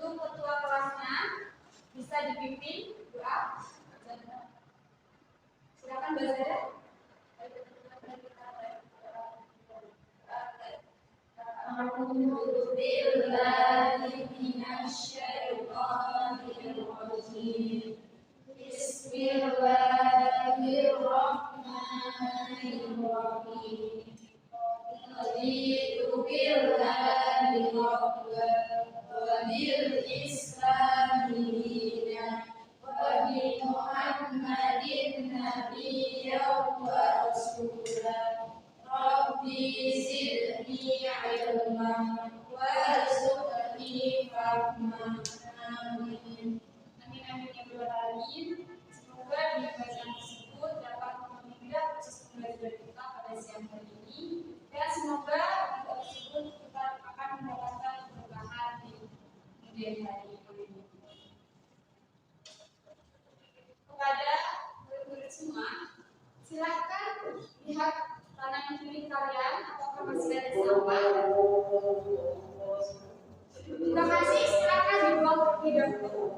untuk ketua kelasnya bisa dipimpin doa. Silakan Mbak Zara. A'udzu billahi minasy syaithanir rajim. Bismillahirrahmanirrahim. Raditu billahi rabban wa bil islami dinan wa bi Muhammadin nabiyyan wa rasulan. Rabbi zidni ilman warzuqni fahman. Amin. Amin amin ya rabbal alamin. Semoga di bacaan tersebut dapat memenuhi proses pembelajaran kita pada siang hari ini, dan semoga video tersebut kita akan mendapatkan keberkahan di kemudian hari ini. Kepada murid-murid semua, silakan lihat kanan kiri kalian apakah masih ada sampah. Jika masih, silakan dibuang terlebih dahulu.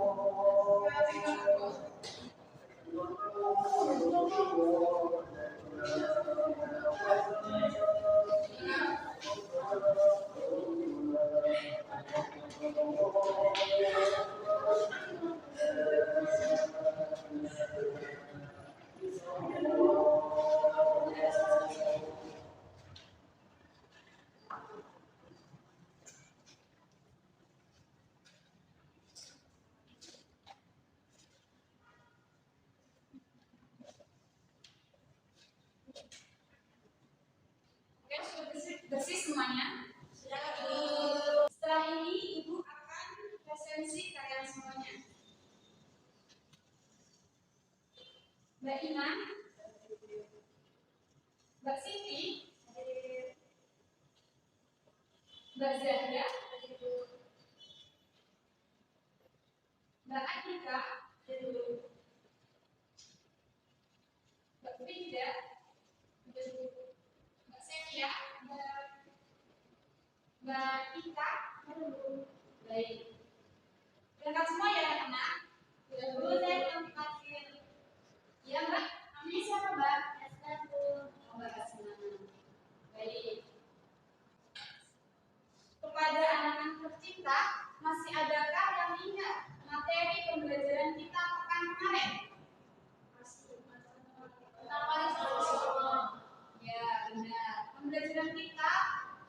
Bersih semuanya. Setelah ini Ibu akan resensi kalian semuanya. Mbak Ina, Mbak Siti, Mbak Zahra, Mbak Anika, Mbak Frida, Mbak Sevia, Mbak Ika. Baik. Berangkat semua ya anak-anak. Sudah dulu saya yang terakhir. Ya Mbak, namanya siapa Mbak? Mbak Asma. Baik. Kepada anak-anak tercinta, masih adakah yang ingat materi pembelajaran kita pekan kemarin? Ya, benar. Pembelajaran kita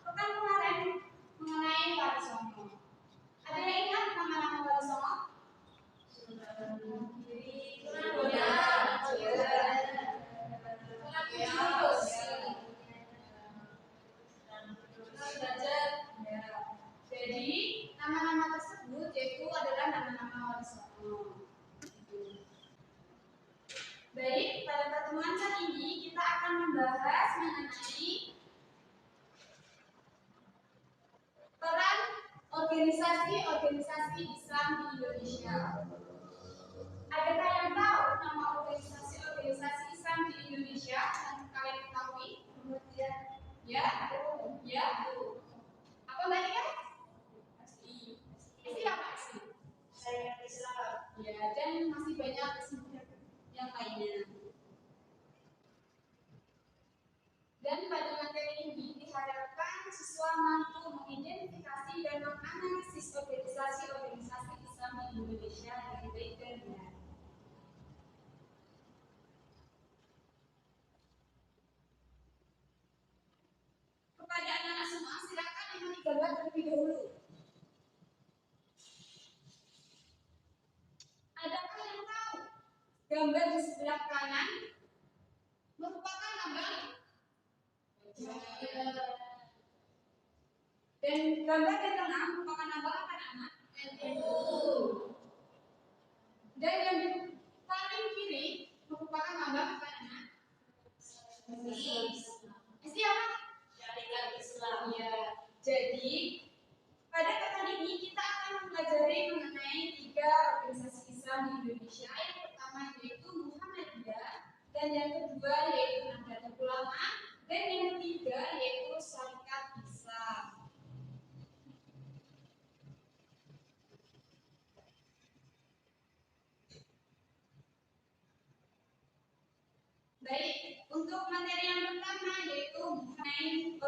pekan kemarin mengenai Wali Songo. Ada yang ingat nama-nama Wali Songo? Jadi nama-nama tersebut yaitu adalah nama-nama Wali Songo. Baik, pada pertemuan kali ini kita akan membahas mengenai peran organisasi-organisasi Islam di Indonesia. Adakah yang tahu nama organisasi-organisasi Islam di Indonesia yang kalian ketahui? Ya, ya. Apa Mbak Ika? Isi apa sih? Saya Islam. Ya, dan masih banyak yang lainnya. Dan pada materi ini diharapkan siswa mampu mengidentifikasi dan menganalisis organisasi-organisasi Islam di Indonesia dengan baik dan benar. Kepada anak-anak semua, silakan amati gambar terlebih dahulu. Adakah yang tahu gambar di sebelah kanan merupakan lambang? Dan gambar di tengah merupakan lambang apa anak? Dan yang di paling kiri merupakan lambang apa anak? Isi apa? Syariat Islam. Ya. Jadi pada kali ini kita akan mempelajari mengenai 3 organisasi Islam di Indonesia. Yang pertama yaitu Muhammadiyah, dan yang kedua yaitu Nahdlatul Ulama, dan yang ketiga yaitu Syariat Islam.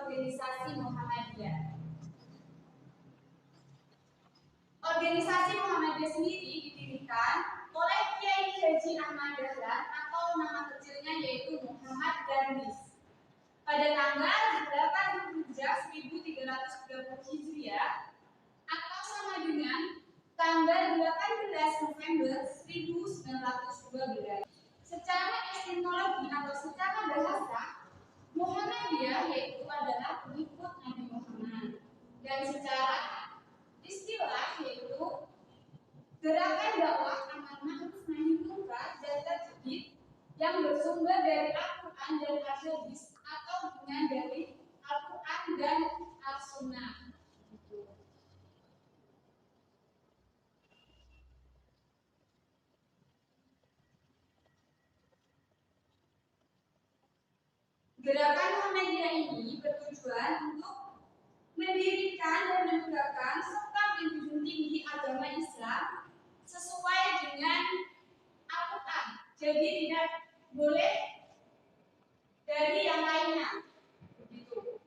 organisasi Muhammadiyah. Organisasi Muhammadiyah sendiri didirikan oleh Kiai Haji Ahmad Dahlan atau nama kecilnya yaitu Muhammad Darwis pada tanggal 8 Zulhijjah 1330 Hijriah atau sama dengan tanggal 18 November 1912. Secara etimologi atau secara bahasa, Muhammadiyah yaitu adalah pengikut Nabi Muhammad, dan secara istilah yaitu gerakan dakwah amar ma'ruf nahi munkar dan tajdid yang bersumber dari Al-Quran dan Al-Hadis atau dengan dari Al-Quran dan As-Sunnah. Gerakan Muhammadiyah ini bertujuan untuk mendirikan dan menegakkan serta menjunjung tinggi agama Islam sesuai dengan Al-Quran. Jadi tidak boleh dari yang lainnya. Begitu.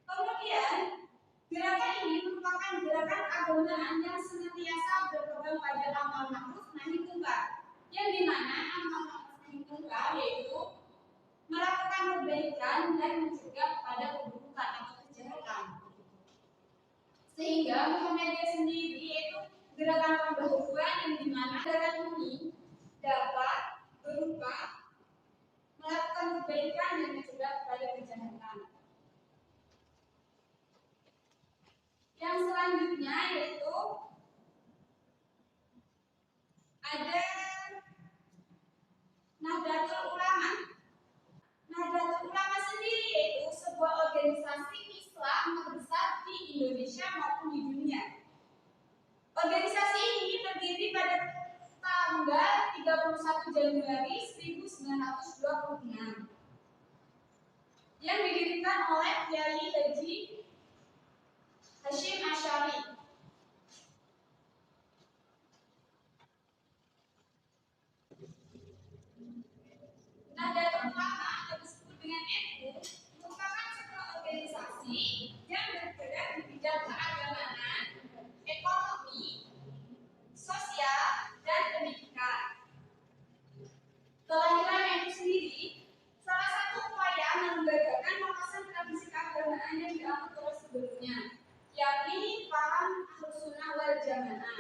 Kemudian gerakan ini merupakan gerakan keagamaan yang senantiasa berpegang pada amal ma'ruf nahi munkar, yang dimana amal ma'ruf nahi munkar yaitu melakukan kebaikan dan mencegah pada keburukan atau kejahatan. Sehingga Muhammadiyah sendiri yaitu gerakan pembaharuan yang dimana gerakan ini dapat berupa melakukan kebaikan dan mencegah pada kejahatan. Yang selanjutnya yaitu ada Nahdlatul Ulama. Nahdlatul Ulama sendiri yaitu sebuah organisasi Islam terbesar di Indonesia maupun di dunia. Organisasi ini berdiri pada tanggal 31 Januari 1926 yang didirikan oleh Kiai Haji Hasyim Asy'ari. Nahdlatul Ulama atau disebut dengan NU merupakan sebuah organisasi yang bergerak di bidang keagamaan, ekonomi, sosial, dan pendidikan. Kelahiran NU sendiri salah satu upaya melembagakan wawasan tradisi keagamaan yang dianut oleh sebelumnya, yakni paham Ahlussunnah wal Jamaah.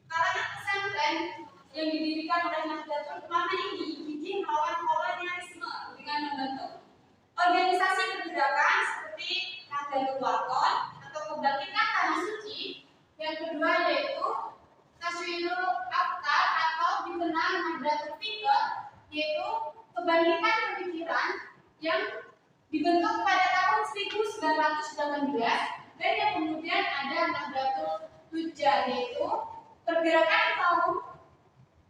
Kalangan pesantren yang didirikan oleh Nahdlatul Ulama ini gigih melawan kolonialisme dengan membentuk organisasi pergerakan seperti Nahdlatul Wathon atau Kebangkitan Tanah Suci. Yang kedua yaitu Taswirul Afkar atau dikenal Nahdlatul Fikr, yaitu kebangkitan pemikiran yang dibentuk pada tahun 1918, dan yang kemudian ada Nahdlatul Tujar yaitu pergerakan kaum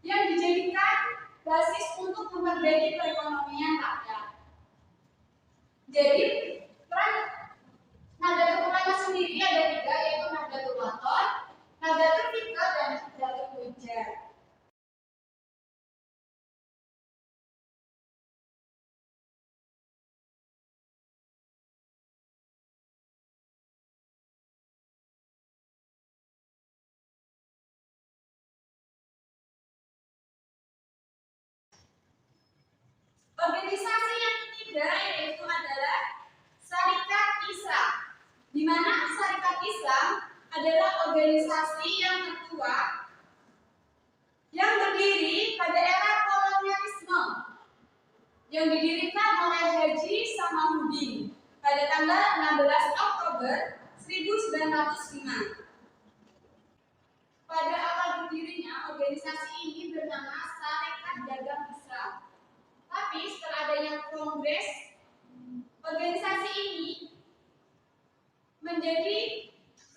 yang dijadikan basis untuk memperbaiki perekonomian rakyat. Jadi peran Nahdlatul Ulama sendiri ada tiga, yaitu Nahdlatul Wathon, Nahdlatul Fikr, dan Nahdlatul Tujar. Organisasi yang ketiga yaitu adalah Syarikat Islam, di mana Syarikat Islam adalah organisasi yang tertua yang berdiri pada era kolonialisme yang didirikan oleh Haji Samahuddin pada tanggal 16 Oktober 1905. Pada awal berdirinya, organisasi ini bernama Syarikat Dagang Islam. Tapi setelah adanya kongres, organisasi ini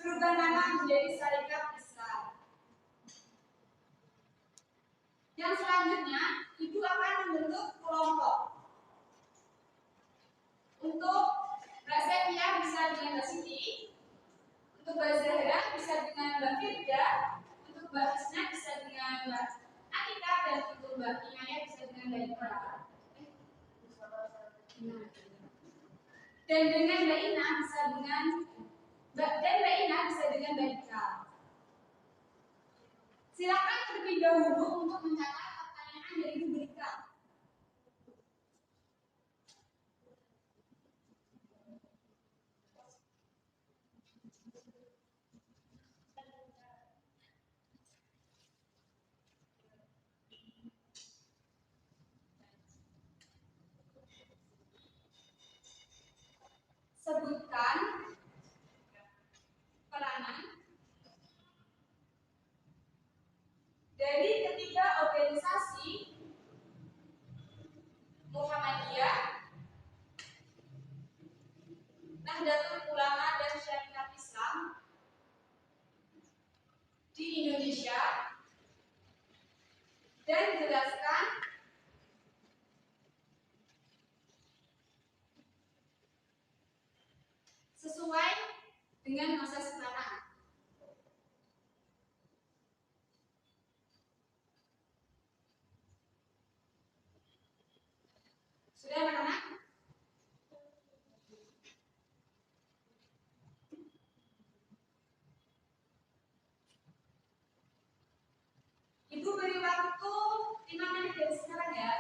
berubah nama menjadi Syarikat Islam. Yang selanjutnya, Ibu akan membentuk kelompok. Untuk Mbak Sevia bisa dengan Mbak Siti, untuk Mbak Zahra bisa dengan Mbak Firda, untuk Mbak Hasna bisa dengan Mbak Atika, dan untuk Mbak Inaya bisa dengan Mbak Ipra. Dan dengan Mbak Ina bisa dengan Mbak Ina bisa dengan Mbak Ika. Silakan terlebih dahulu untuk mencatat pertanyaan dari Bu Ika. Sebutkan peranan dari ketiga organisasi Muhammadiyah, Nahdlatul Ulama dan Syarikat Islam di Indonesia dan jelaskan sesuai dengan masa sekarang. Sudah anak-anak? Ibu beri waktu 5 menit dari sekarang ya.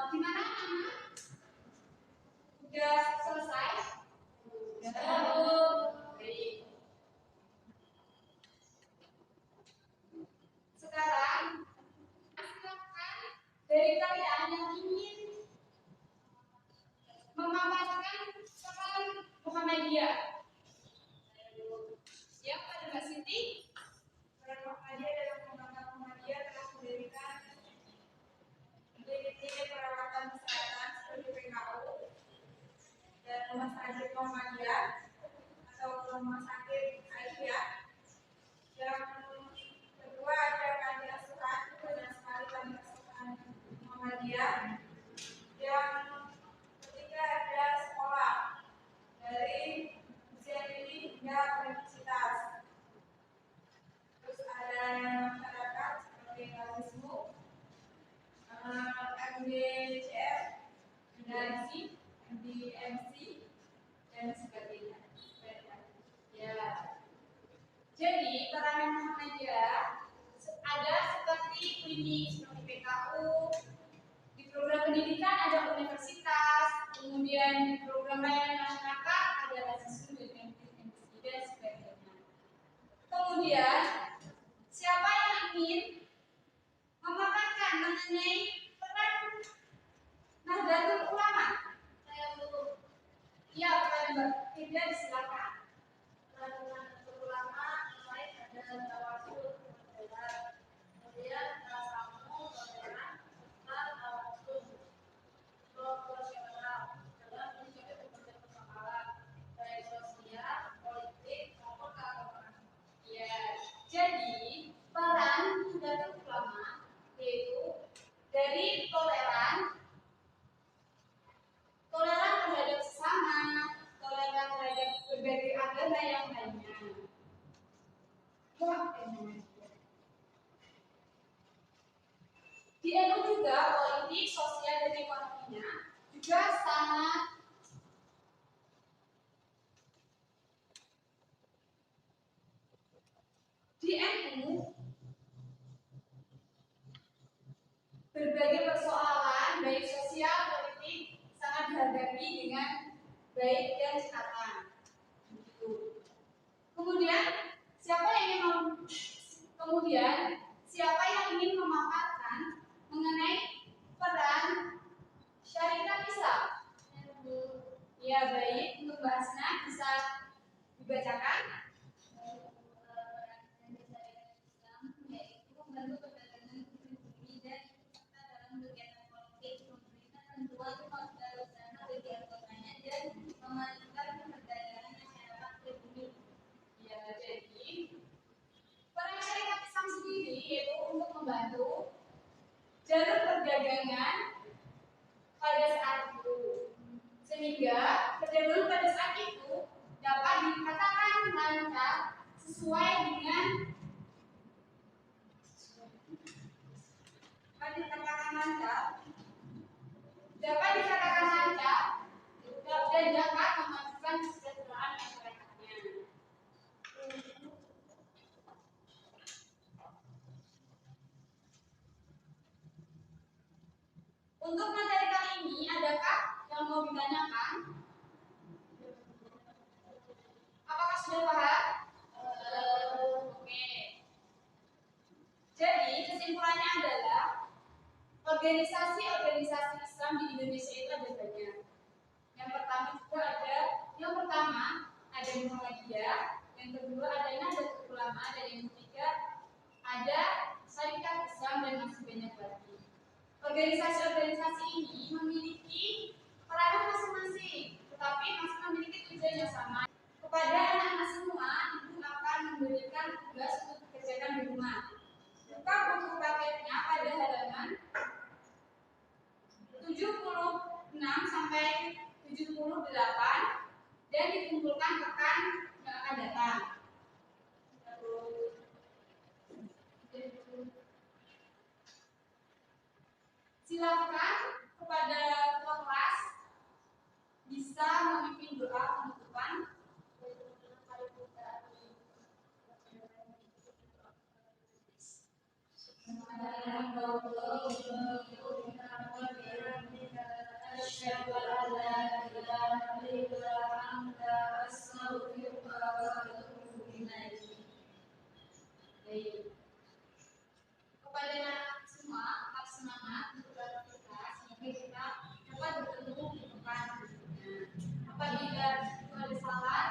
Gimana anak? Udah selesai? Belum. Baik. Sekarang silakan dari kalian yang ingin memaparkan peran Muhammadiyah. Siap, ada Mbak Siti? Peran Muhammadiyah dalam pengembangan Muhammadiyah telah mendirikan unit perawatan kesehatan seperti PKU dan rumah sakit Muhammadiyah atau rumah sakit Aisyah. Yang kedua ada panti asuhan, banyak sekali panti asuhan Muhammadiyah. Yang ketiga ada sekolah dari usia dini hingga universitas. Terus ada masyarakat seperti Kalismu, MDCF, MDMC, MDMC, dan sebagainya. Ya. Jadi peran Muhammadiyah ada seperti klinik, seperti PKU, di program pendidikan ada universitas, kemudian di program layanan masyarakat ada rasisu dan MDMC dan sebagainya. Kemudian siapa yang ingin memaparkan mengenai peran Nahdlatul Ulama? Saya dulu. Iya, peran Mbak Firda, silakan. Peran Nahdlatul Ulama mulai ada tawasul, kemudian tasamu, toleran, serta tawasul profesional dalam mencapai berbagai persoalan baik sosial, politik maupun keagamaan. Ya, jadi peran Nahdlatul Ulama yaitu dari toleran terhadap sesama, toleran terhadap berbagai agama yang lainnya. Di NU juga politik, sosial dan ekonominya juga sangat di NU berbagai persoalan baik sosial politik sangat dihadapi dengan baik dan cekatan. Kemudian siapa yang ingin memaparkan mengenai peran syarikat Islam? Ya baik, untuk Mbak Hasna bisa dibacakan. Yaitu membantu perdagangan bumi dan serta dalam kegiatan politik pemerintah tentuan modal dana bagi anggotanya dan memajukan perdagangan masyarakat pribumi. Ya, jadi peran syarikat Islam sendiri yaitu untuk membantu jalur perdagangan pada saat itu, sehingga perdagangan pada saat itu dapat dikatakan lancar sesuai dengan dan dapat memajukan kesejahteraan masyarakatnya. Untuk materi kali ini, adakah yang mau ditanyakan? Apakah sudah paham? Oke. Jadi kesimpulannya adalah organisasi-organisasi Islam di Indonesia itu ada banyak. Yang pertama ada Muhammadiyah, yang kedua ada Nahdlatul Ulama, dan yang ketiga ada Syarikat Islam, dan masih banyak lagi. Organisasi-organisasi ini memiliki peranan masing-masing, tetapi masih memiliki tujuan yang sama. Kepada anak-anak semua, ibu akan memberikan tugas untuk dikerjakan di rumah. Buka buku prakteknya pada halaman 76 sampai 78 dan dikumpulkan pekan memimpin doa penutupan. Asyhadu an la ilaha illa anta astaghfiruka wa atubu ilaik. Baik. Kepada semua, tetap semangat untuk beraktivitas sehingga kita dapat bertemu di depan berikutnya. Apabila ada salah